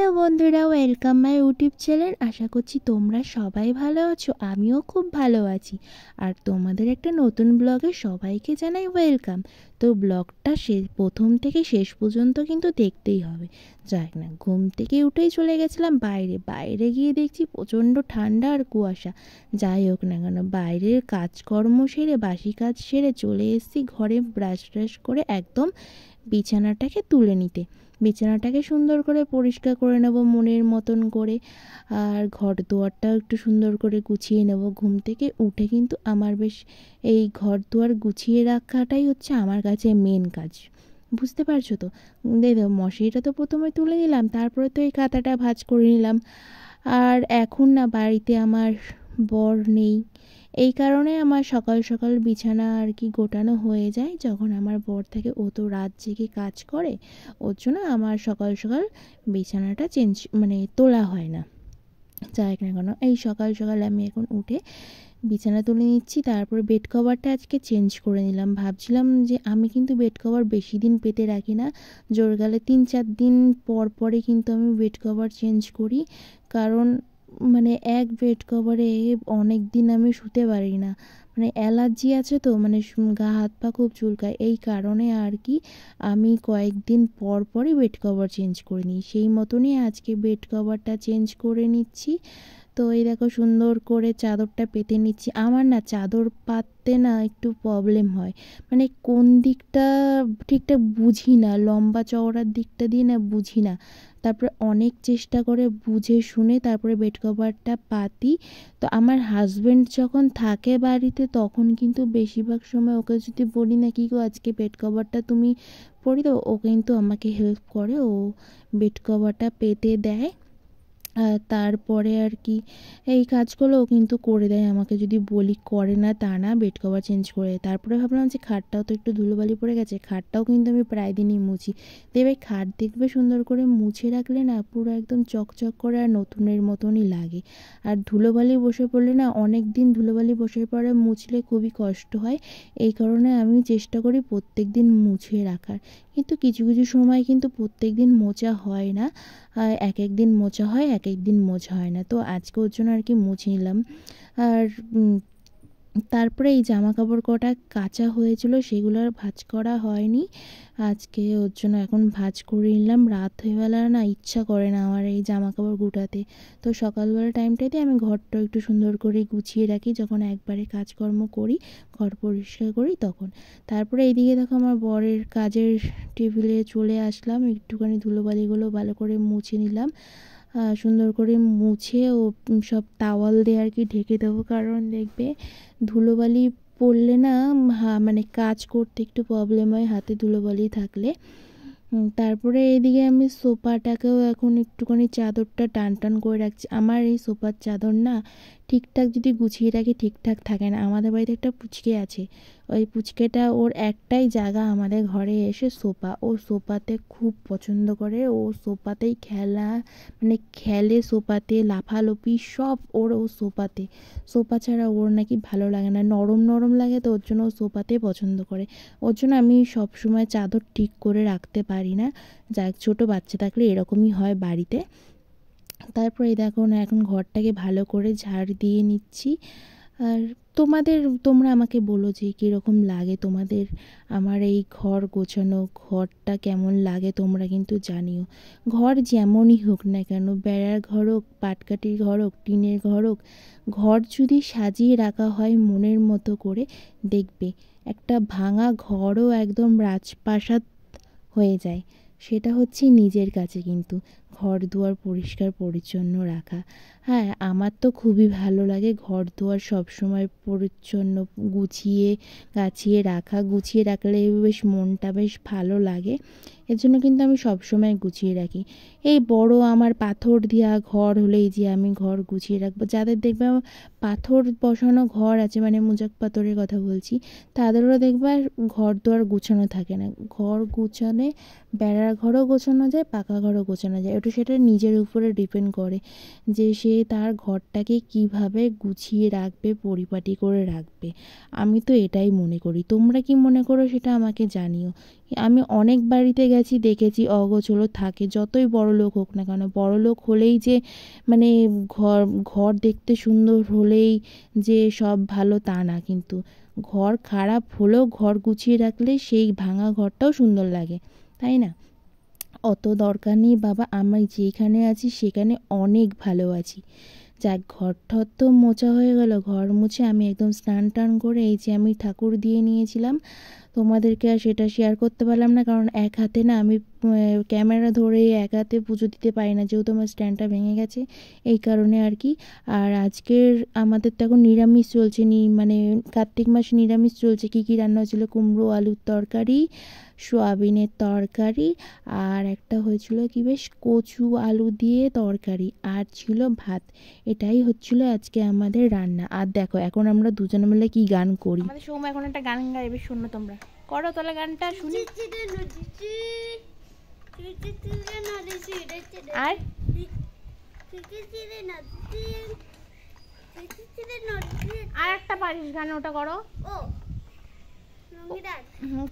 Hello বন্ধুরা, welcome my YouTube channel. আশা করছি তোমরা সবাই ভালো আছো, আমিও খুব ভালো আছি। আর তোমাদের একটা নতুন ব্লগে সবাইকে জানাই ওয়েলকাম। তো ব্লগটা প্রথম থেকে শেষ পর্যন্ত কিন্তু দেখতেই হবে। যাই না, ঘুম থেকে উঠেই চলে গেছিলাম বাইরে। বাইরে গিয়ে দেখছি প্রচণ্ড ঠান্ডা আর কুয়াশা। যাই হোক না কেন, বাইরের কাজকর্ম সেরে, বাসি কাজ সেরে চলে এসেছি ঘরে ব্রাশ ট্রাশ করে একদম বিছানাটাকে তুলে নিতে। বিছানাটাকে সুন্দর করে পরিষ্কার করে নেব মনের মতন করে, আর ঘর দুয়ারটাও একটু সুন্দর করে গুছিয়ে নেব। ঘুম থেকে উঠে কিন্তু আমার বেশ এই ঘর দুয়ার গুছিয়ে রাখাটাই হচ্ছে আমার কাছে মেন কাজ, বুঝতে পারছো তো? দেখো, মশারিটা তো প্রথমে তুলে নিলাম, তারপরে তো এই কাঁথাটা ভাঁজ করে নিলাম। আর এখন না বাড়িতে আমার বর নেই, এই কারণে আমার সকাল সকাল বিছানা আর কি গোটানো হয়ে যায়। যখন আমার বর থাকে, ও তো রাত জেগে কাজ করে, ওর জন্য আমার সকাল সকাল বিছানাটা তোলা হয় না। যাই না কেন, এই সকাল সকাল আমি এখন উঠে বিছানা তুলে নিচ্ছি। তারপরে বেড কভারটা আজকে চেঞ্জ করে নিলাম। ভাবছিলাম যে আমি কিন্তু বেড কভার বেশি দিন পেতে রাখি না, জোর গেলে 3-4 দিন পর পরে কিন্তু আমি বেড কভার চেঞ্জ করি। কারণ এক বেড কভারে অনেক দিন আমি শুতে পারি না, অ্যালার্জি আছে তো, গা হাত পা খুব চুলকায়। এই কারণে আর কি আমি কয়েকদিন পর পরই বেড কভার চেঞ্জ করে নিই। সেই মতনই আজকে বেড কভারটা চেঞ্জ করে নিচ্ছি। তো এই দেখো, সুন্দর করে চাদরটা পেতে নিচ্ছি। আমার না চাদর পাততে না একটু প্রবলেম হয়, কোন দিকটা ঠিকঠাক বুঝি না, লম্বা চওড়ার দিকটা দিয়ে না বুঝি না। তারপরে অনেক চেষ্টা করে বুঝে শুনে তারপরে বেড কভারটা পাতি। তো আমার হাজব্যান্ড যখন থাকে বাড়িতে, তখন কিন্তু বেশিরভাগ সময় ওকে যদি বলি না, কি গো আজকে বেড কভারটা তুমি পরি দাও, ও কিন্তু আমাকে হেল্প করে, ও বেড কভারটা পেতে দেয়। আর তারপরে আর কি এই কাজগুলোও কিন্তু করে দেয় আমাকে, যদি বলি করে না তা না, বেড কভার চেঞ্জ করে। তারপরে ভাবলাম যে খাটটাও তো একটু ধুলোবালি পড়ে গেছে, খাটটাও কিন্তু আমি প্রায় দিনই মুছি। দেবে খাট দেখবে সুন্দর করে মুছে রাখলে না পুরো একদম চকচক করে আর নতুনের মতনই লাগে। আর ধুলোবালি বসে পড়লে না, অনেক দিন ধুলোবালি বসে পড়ে মুছলে খুবই কষ্ট হয়। এই কারণে আমি চেষ্টা করি প্রত্যেক দিন মুছে রাখার। কিন্তু কিছু কিছু সময় কিন্তু প্রত্যেক দিন মোছা হয় না, এক এক দিন মোছা হয়, এক এক দিন মোছা হয় না। তো আজকে ওর জন্য আর কি মুছে নিলাম। আর তারপরে এই জামা কাপড় কটা কাচা হয়েছিল, সেগুলো আর ভাঁজ করা হয়নি। আজকে ওর জন্য এখন ভাঁজ করে নিলাম। রাত হয়ে গেলে না ইচ্ছা করে না আমার এই জামা কাপড় গুটাতে। তো সকালবেলা টাইমটাতে আমি ঘরটা একটু সুন্দর করে গুছিয়ে রাখি, যখন একবারে কাজকর্ম করি, ঘর পরিষ্কার করি তখন। তারপরে এইদিকে দেখো, আমার বরের কাজের টেবিলে চলে আসলাম, একটুখানি ধুলোবালিগুলো ভালো করে মুছে নিলাম। সুন্দর করে মুছে ও সব তাওয়াল দিয়ে আর কি ঢেকে দেবো। কারণ দেখবে ধুলোবালি পড়লে না কাজ করতে একটু প্রবলেম হয় হাতে ধুলোবালি থাকলে। তারপরে এইদিকে আমি সোফাটাকেও এখন একটুখানি চাদরটা টান টান করে রাখছি। আমার এই সোফার চাদর না ঠিকঠাক যদি গুছিয়ে রাখি ঠিকঠাক থাকে না। আমাদের বাড়িতে একটা পুচকে আছে, ওই পুচকেটা, ওর একটাই জায়গা আমাদের ঘরে এসে সোফা। ও সোফাতে খুব পছন্দ করে, ও সোফাতেই খেলে, সোফাতে লাফালাফি সব ও সোফাতে। সোফা ছাড়া ওর নাকি ভালো লাগে না, নরম নরম লাগে, তো ওর জন্য ও সোফাতে পছন্দ করে। ওর জন্য আমি সব সময় চাদর ঠিক করে রাখতে পারি না। যাক, ছোটো বাচ্চা থাকলে এরকমই হয় বাড়িতে। তারপরে দেখো না, এখন ঘরটাকে ভালো করে ঝাড় দিয়ে নিচ্ছি। আর তোমরা আমাকে বলো যে কীরকম লাগে তোমাদের আমার এই ঘর গোছানো, ঘরটা কেমন লাগে তোমরা কিন্তু জানিও। ঘর যেমনই হোক না কেন, বেড়ার ঘর হোক, পাটকাঠির ঘর হোক, টিনের ঘর হোক, ঘর যদি সাজিয়ে রাখা হয় মনের মতো করে, দেখবে একটা ভাঙা ঘরও একদম রাজপ্রাসাদ হয়ে যায়। সেটা হচ্ছে নিজের কাছে কিন্তু ঘর দুয়ার পরিষ্কার পরিচ্ছন্ন রাখা। হ্যাঁ, আমার তো খুবই ভালো লাগে ঘর দুয়ার সবসময় পরিচ্ছন্ন গুছিয়ে গাছিয়ে রাখা। গুছিয়ে রাখলে বেশ মনটা বেশ ভালো লাগে, এর জন্য কিন্তু আমি সবসময় গুছিয়ে রাখি। এই বড় আমার পাথর দেওয়া ঘর হলেই যে আমি ঘর গুছিয়ে রাখবো। যাদের দেখবে পাথর বসানো ঘর আছে, মোজাক পাথরের কথা বলছি, তাদেরও দেখবে ঘর দুয়ার গুছানো থাকে না। ঘর গুছানে বেড়ার ঘরও গোছানো যায়, পাকা ঘরও গোছানো যায়, সেটা নিজের উপরে ডিপেন্ড করে যে সে তার ঘরটাকে কিভাবে গুছিয়ে রাখবে, পরিপাটি করে রাখবে। আমি তো এটাই মনে করি, তোমরা কি মনে করো সেটা আমাকে জানিও। আমি অনেক বাড়িতে গেছি, দেখেছি অগোছলো থাকে, যতই বড় লোক হোক না কেন। বড় লোক হলেই যে মানে ঘর ঘর দেখতে সুন্দর হলেই যে সব ভালো তা না, কিন্তু ঘর খারাপ হলেও ঘর গুছিয়ে রাখলে সেই ভাঙা ঘরটাও সুন্দর লাগে, তাই না? অত দরকার নেই বাবা, আমি যেখানে আছি সেখানে অনেক ভালো আছি। যাক, ঘর ঠর তো মোছা হয়ে গেল। ঘর মুছে আমি একদম স্নান টান করে এই যে আমি ঠাকুর দিয়ে নিয়েছিলাম, তোমাদেরকে আর সেটা শেয়ার করতে পারলাম না, কারণ এক হাতে না আমি ক্যামেরা ধরে এক হাতে পুজো দিতে পারি না, যেহেতু আমার স্ট্যান্ডটা ভেঙে গেছে, এই কারণে আর কি। আর আজকের আমাদের তো এখন নিরামিষ চলছে, মানে কার্তিক মাসে নিরামিষ চলছে। কী কী রান্না হয়েছিল? কুমড়ো আলুর তরকারি, সোয়াবিনের তরকারি, আর একটা হয়েছিল কি বেশ কচু আলু দিয়ে তরকারি, আর ছিল ভাত। এটাই হচ্ছিল আজকে আমাদের রান্না। আর দেখো এখন আমরা দুজনে মিলে কি গান করি। আমাদের সৌম্য এখন একটা গান গাইবে, শোনো তোমরা। করো তাহলে গানটা শুনি। আর আর একটা পারিস গান, ওটা করো।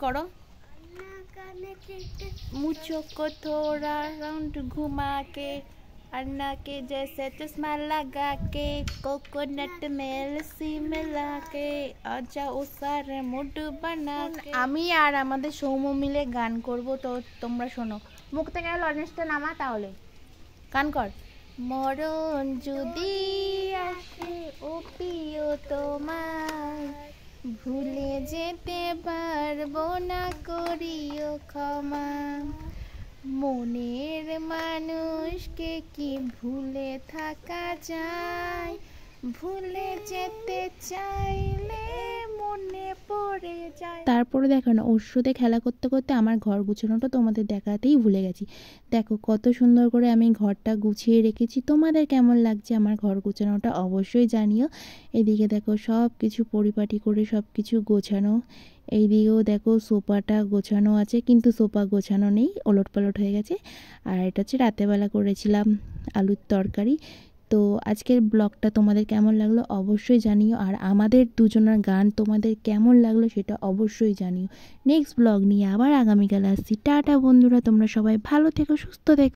করো। मुझको को थोड़ा राउंड घुमा के, अन्ना के जैसे चश्मा लगा के, कोकोनट में लस्सी मिला के, आजा ও সারে মুড বানা के। আমি আর আমাদের সৌম্য মিলে গান করব, তো তোমরা শোনো। মুখ থেকে লরেন্সটা নামা, তাহলে গান কর। মরণ যদি আসে ও প্রিয় তোমার, ভুলে যেতে পারবো না, করিও ক্ষমা। মনের মানুষকে কি ভুলে থাকা যায়, ভুলে যেতে চাইলে মনে পড়ে যায়। তারপরে দেখো না, ওর সাথে খেলা করতে করতে আমার ঘর গুছানোটা তোমাদের দেখাতেই ভুলে গেছি। দেখো কত সুন্দর করে আমি ঘরটা গুছিয়ে রেখেছি। তোমাদের কেমন লাগছে আমার ঘর গুছানোটা অবশ্যই জানিও। এদিকে দেখো সব কিছু পরিপাটি করে সব কিছু গোছানো। এইদিকেও দেখো সোফাটা গোছানো আছে, কিন্তু সোফা গোছানো নেই, ওলটপালট হয়ে গেছে। আর এটা হচ্ছে রাতেরবেলা করেছিলাম আলুর তরকারি। তো আজকের ব্লগটা তোমাদের কেমন লাগলো অবশ্যই জানিও, আর আমাদের দুজনের গান তোমাদের কেমন লাগলো সেটা অবশ্যই জানিও। নেক্সট ব্লগ নিয়ে আবার আগামীকাল আসছি। টাটা বন্ধুরা, তোমরা সবাই ভালো থেকো, সুস্থ থেকো।